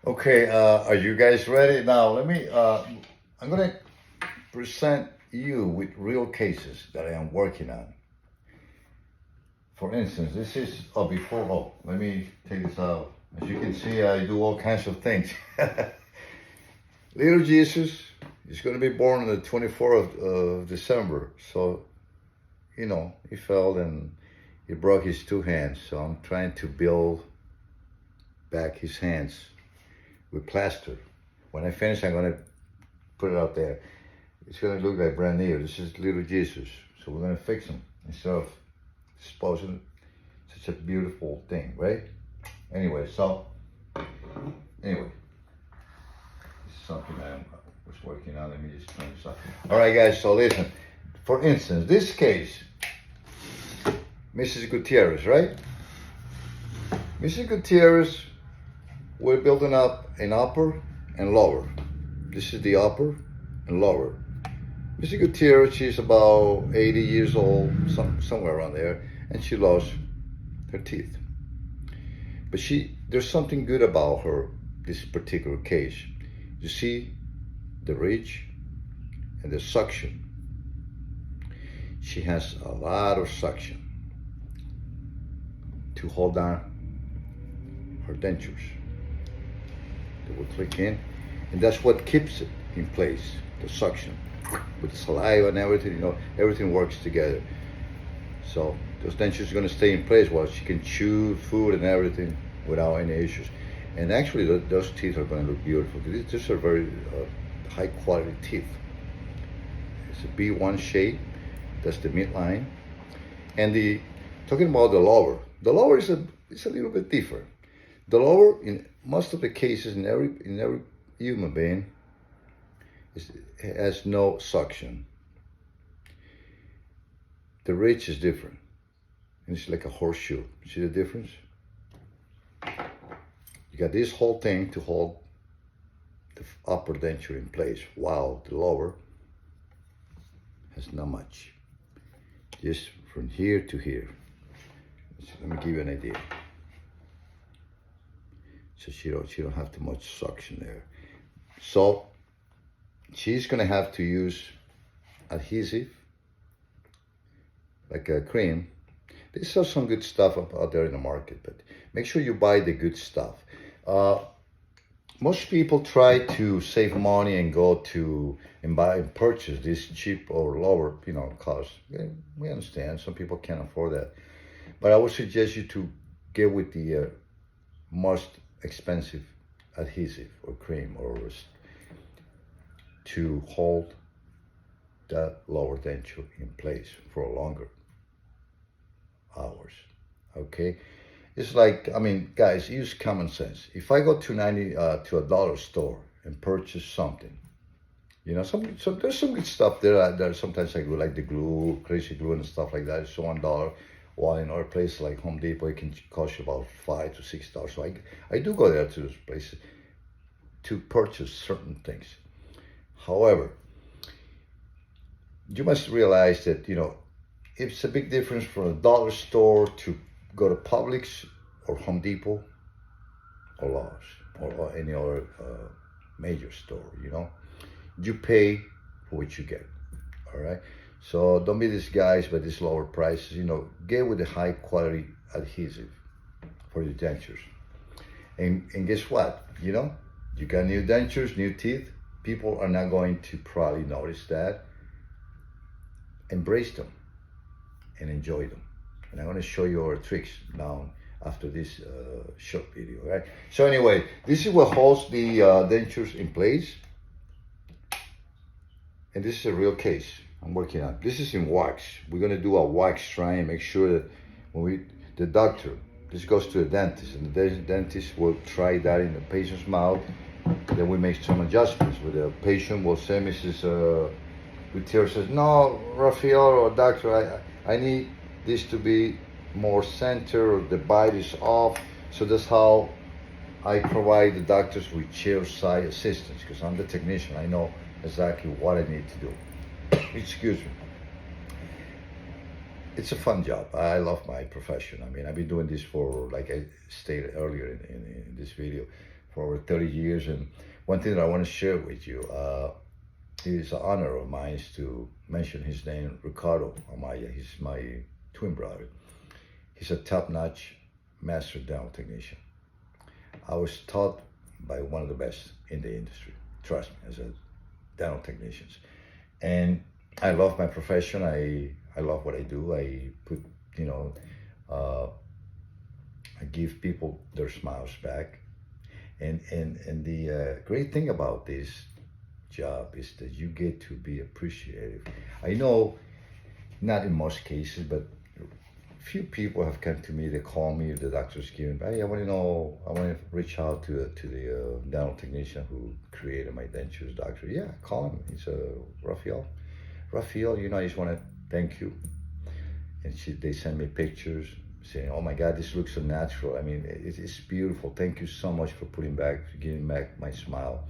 Okay, are you guys ready? Now, I'm gonna present you with real cases that I am working on. For instance, let me take this out. As you can see, I do all kinds of things. Little Jesus is gonna be born on the 24th of December. So, he fell and he broke his two hands. So I'm trying to build back his hands with plaster. When I finish, I'm gonna put it out there. It's gonna look like brand new. This is little Jesus. So we're gonna fix him instead of disposing such a beautiful thing, right? Anyway, this is something I was working on. Let me just turn this off. All right, guys, so listen. For instance, this case, Mrs. Gutierrez, right? Mrs. Gutierrez, we're building up an upper and lower. This is the upper and lower. Mrs. Gutierrez, she's about 80 years old, somewhere around there, and she lost her teeth. But there's something good about her, this particular case. You see the ridge and the suction. She has a lot of suction to hold down her dentures. They will click in, and that's what keeps it in place, the suction. With the saliva and everything, everything works together. So those dentures are gonna stay in place while she can chew food and everything without any issues. And actually, those teeth are gonna look beautiful. These are very high quality teeth. It's a B1 shape, that's the midline. And talking about the lower is a little bit different. The lower, in most of the cases, in every human being, has no suction. The ridge is different. It's like a horseshoe. See the difference? You got this whole thing to hold the upper denture in place, while the lower has not much. Just from here to here. So let me give you an idea. So she don't have too much suction there. So she's gonna have to use adhesive, like a cream. There's some good stuff out there in the market, but make sure you buy the good stuff. Most people try to save money and go to and purchase this cheap or lower, cost. We understand some people can't afford that, but I would suggest you to get with the most expensive adhesive or cream or to hold that lower denture in place for longer hours. Okay, it's like, guys, use common sense. If I go to a dollar store and purchase something, there's some good stuff there. Sometimes I go like the glue, crazy glue and stuff like that. It's $1. While in other places like Home Depot, it can cost you about $5 to $6. So I do go there to those places to purchase certain things. However, you must realize that, it's a big difference from a dollar store to go to Publix or Home Depot or Lowe's or any other major store, You pay for what you get, all right? So don't be disguised by these lower prices, get with the high quality adhesive for your dentures. And guess what, you got new dentures, new teeth. People are not going to probably notice that. Embrace them and enjoy them. And I'm going to show you our tricks now after this short video, right? So anyway, this is what holds the dentures in place. And this is a real case I'm working on. This is in wax. We're going to do a wax try and make sure that this goes to the dentist, and the dentist will try that in the patient's mouth. Then we make some adjustments. With the patient will say, Mrs. Gutierrez says, no, Rafael or doctor, I need this to be more center, or the bite is off. So that's how I provide the doctors with chairside assistance, because I'm the technician. I know exactly what I need to do. Excuse me. It's a fun job. I love my profession. I've been doing this for, like I stated earlier in this video, for over 30 years. And one thing that I want to share with you, it is an honor of mine to mention his name, Ricardo Amaya. He's my twin brother. He's a top-notch master dental technician. I was taught by one of the best in the industry, trust me, as a dental technician. And I love my profession. I love what I do. I put, I give people their smiles back. And the great thing about this job is that you get to be appreciated. I know, not in most cases, but few people have come to me. They call me, the doctor's giving, hey, I want to reach out to the dental technician who created my dentures, doctor. Yeah, call him. He's Rafael. Rafael, I just want to thank you. And they send me pictures saying, oh my God, this looks so natural. I mean, it's beautiful. Thank you so much for giving back my smile.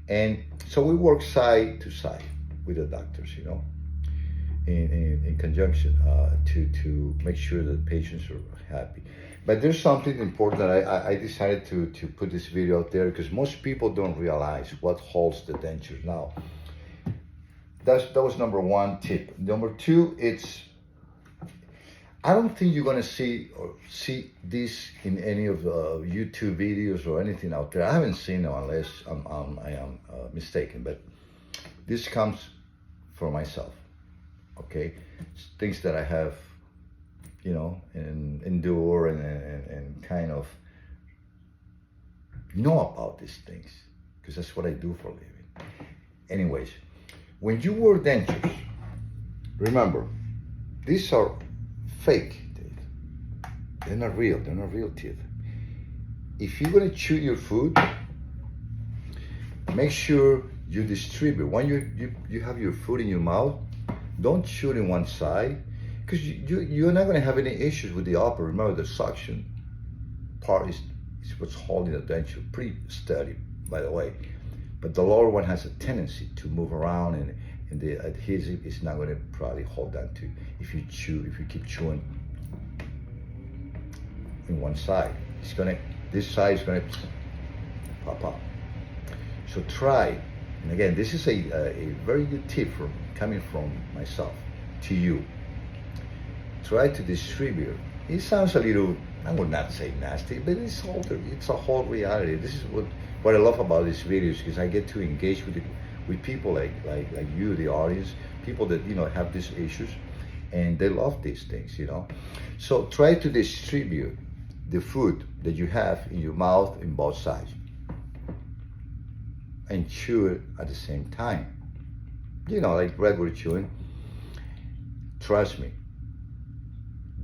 And so we work side to side with the doctors, in conjunction to make sure that patients are happy. But there's something important that I decided to put this video out there because most people don't realize what holds the dentures. Now, that was number one tip. Number two, I don't think you're gonna see this in any of the YouTube videos or anything out there. I haven't seen them unless I am mistaken, but this comes from myself. Okay, things that I have, and endure and kind of know about these things because that's what I do for a living. Anyways, when you wear dentures, remember, these are fake teeth. They're not real. They're not real teeth. If you're gonna chew your food, make sure you distribute. When you have your food in your mouth, don't chew it in one side because you're not gonna have any issues with the upper. Remember, the suction part is what's holding the denture pretty steady, by the way. But the lower one has a tendency to move around, and the adhesive is not going to probably hold on to if you keep chewing in one side. This side is gonna pop up. So try, and again, this is a very good tip coming from myself to you. Try to distribute. It sounds a little, I would not say nasty, but it's a whole reality. This is what I love about these videos, because I get to engage with people like you, the audience, people that have these issues, and they love these things, So try to distribute the food that you have in your mouth in both sides, and chew it at the same time. Like regular chewing. Trust me,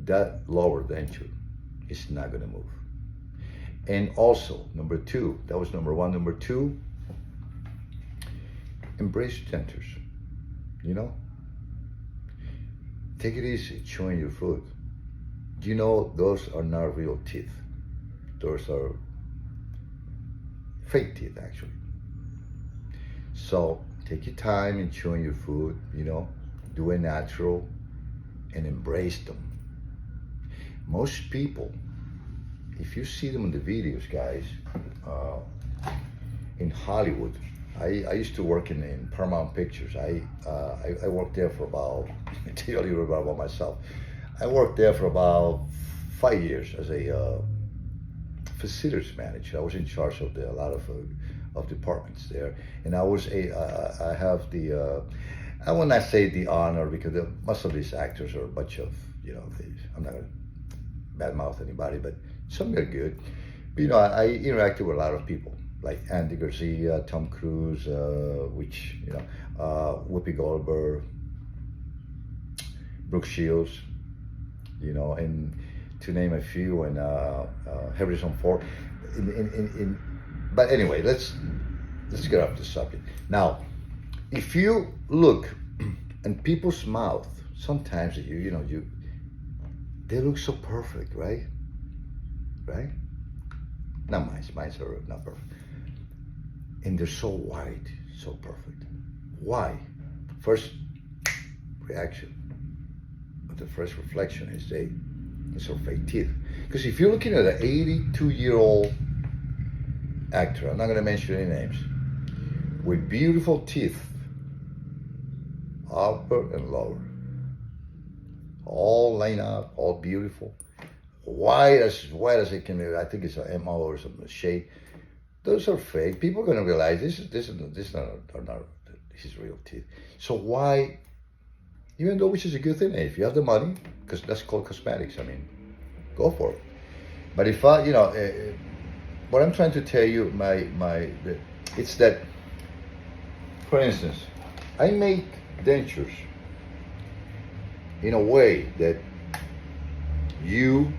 that lower denture is not gonna move. And also, number two, that was number one. Number two, embrace dentures. Take it easy chewing your food. Those are not real teeth. Those are fake teeth, actually. So take your time in chewing your food, do it natural and embrace them. Most people, if you see them in the videos, guys, in Hollywood, I used to work in Paramount Pictures. I worked there for about, I'll tell you a little bit about myself. I worked there for about 5 years as a facilities manager. I was in charge of a lot of departments there, and I have the I will not say the honor, because most of these actors are a bunch of I'm not gonna badmouth anybody, but some are good. But I interacted with a lot of people like Andy Garcia, Tom Cruise, Whoopi Goldberg, Brooke Shields, and to name a few, and Harrison Ford. But anyway, let's get off the subject. Now, if you look in people's mouth, sometimes they look so perfect, right? Right? Not mine. Mine's are not perfect. And they're so white, so perfect. Why? First reaction, but the first reflection is it's our fake teeth. Because if you're looking at an 82-year-old actor, I'm not going to mention any names, with beautiful teeth, upper and lower, all lined up, all beautiful, white as it can be. I think it's a MO or some shade. Those are fake. People are going to realize this is not his real teeth. So why, even though which is a good thing, if you have the money, because that's called cosmetics. I mean, go for it. But if I, what I'm trying to tell you, it's that, for instance, I make dentures in a way that you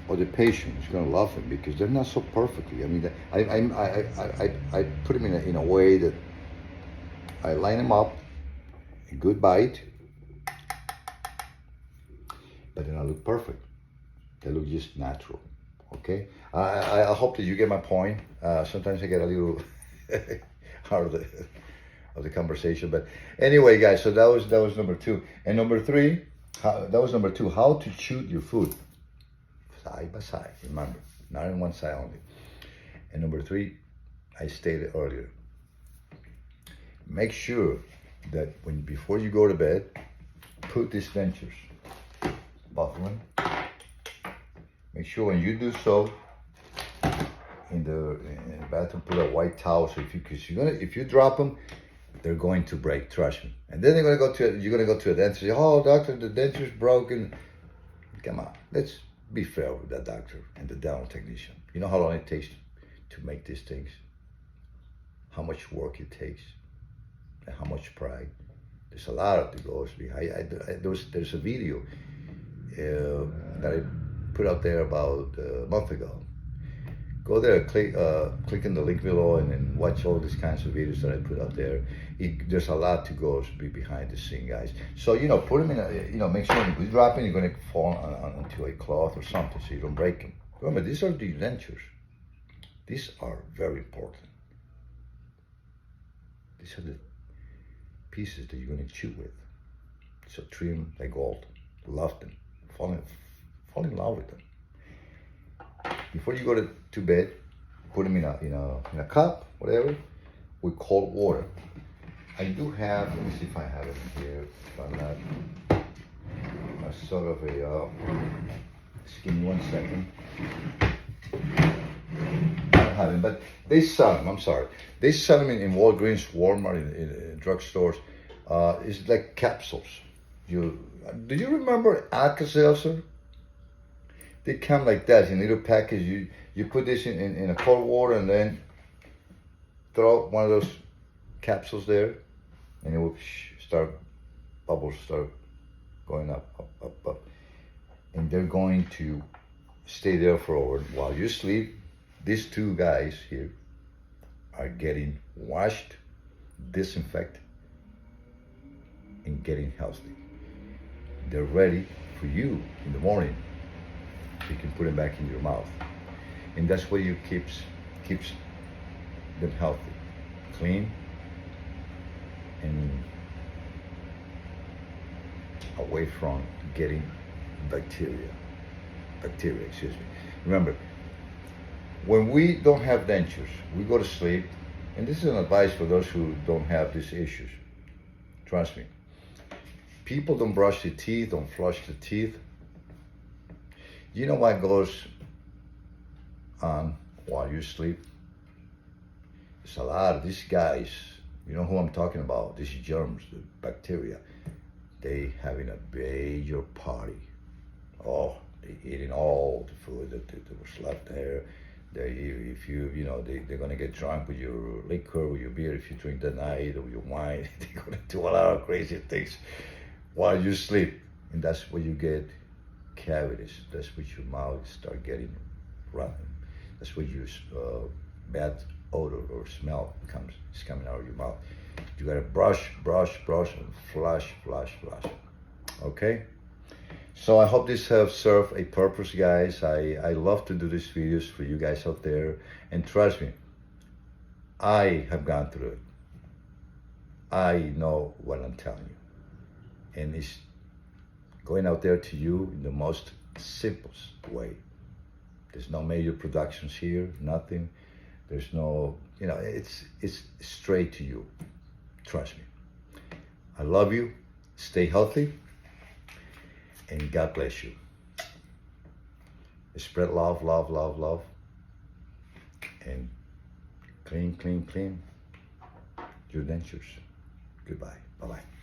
or the patient is going to love them because they're not so perfectly. I mean, I put them in a way that I line them up, a good bite, but they don't look perfect. They look just natural. Okay. I hope that you get my point. Sometimes I get a little out of the conversation, but anyway, guys. So that was number 2, and number 3. That was number 2. How to chew your food side by side. Remember, not in one side only. And number 3, I stated earlier. Make sure that before you go to bed, put these dentures, both of them. Make sure when you do so, in the bathroom, put a white towel. So if you drop them, they're going to break. Trust me. And then you're gonna go to a dentist. Say, oh, doctor, the denture's broken. Come on, let's be fair with that doctor and the dental technician. You know how long it takes to make these things, how much work it takes, and how much pride. There's a lot that goes behind. There's a video that I put out there about a month ago. Go there, click on the link below, and then watch all these kinds of videos that I put out there. There's a lot to go behind the scene, guys. So put them in make sure when you drop them, you're going to fall onto a cloth or something so you don't break them. Remember, these are the dentures. These are very important. These are the pieces that you're going to chew with. So treat them like gold. Love them. Fall in love with them. Before you go to bed, put them in a cup, whatever, with cold water. I do have, let me see if I have it here. If I'm not a sort of a, just give me 1 second. I don't have it, but they sell them, I'm sorry. They sell them in Walgreens, Walmart, in drugstores. It's like capsules. Do you remember Alka-Seltzer? They come like that in a little package. You put this in a cold water and then throw one of those capsules there, and it will bubbles start going up, and they're going to stay there for a while. While you sleep, these 2 guys here are getting washed, disinfected, and getting healthy. They're ready for you in the morning. You can put them back in your mouth, and that's what keeps them healthy, clean, and away from getting bacteria. Excuse me. Remember, when we don't have dentures, we go to sleep, and this is an advice for those who don't have these issues. Trust me. People don't brush their teeth, don't flush the teeth. You know what goes on while you sleep? There's a lot of these guys, you know who I'm talking about, these germs, the bacteria, they having a major party. Oh, they eating all the food that was left there. They're gonna get drunk with your liquor, with your beer if you drink the night, or your wine. They're gonna do a lot of crazy things while you sleep, and that's where you get cavities. That's what your mouth start getting rotten. That's where your bad odor or smell is coming out of your mouth. You gotta brush, and flush. Okay? So I hope this has served a purpose, guys. I love to do these videos for you guys out there, and trust me, I have gone through it. I know what I'm telling you, and it's going out there to you in the most simplest way. There's no major productions here, nothing. There's no, it's straight to you. Trust me. I love you. Stay healthy. And God bless you. Spread love, love, love, love. And clean, clean, clean your dentures. Goodbye. Bye-bye.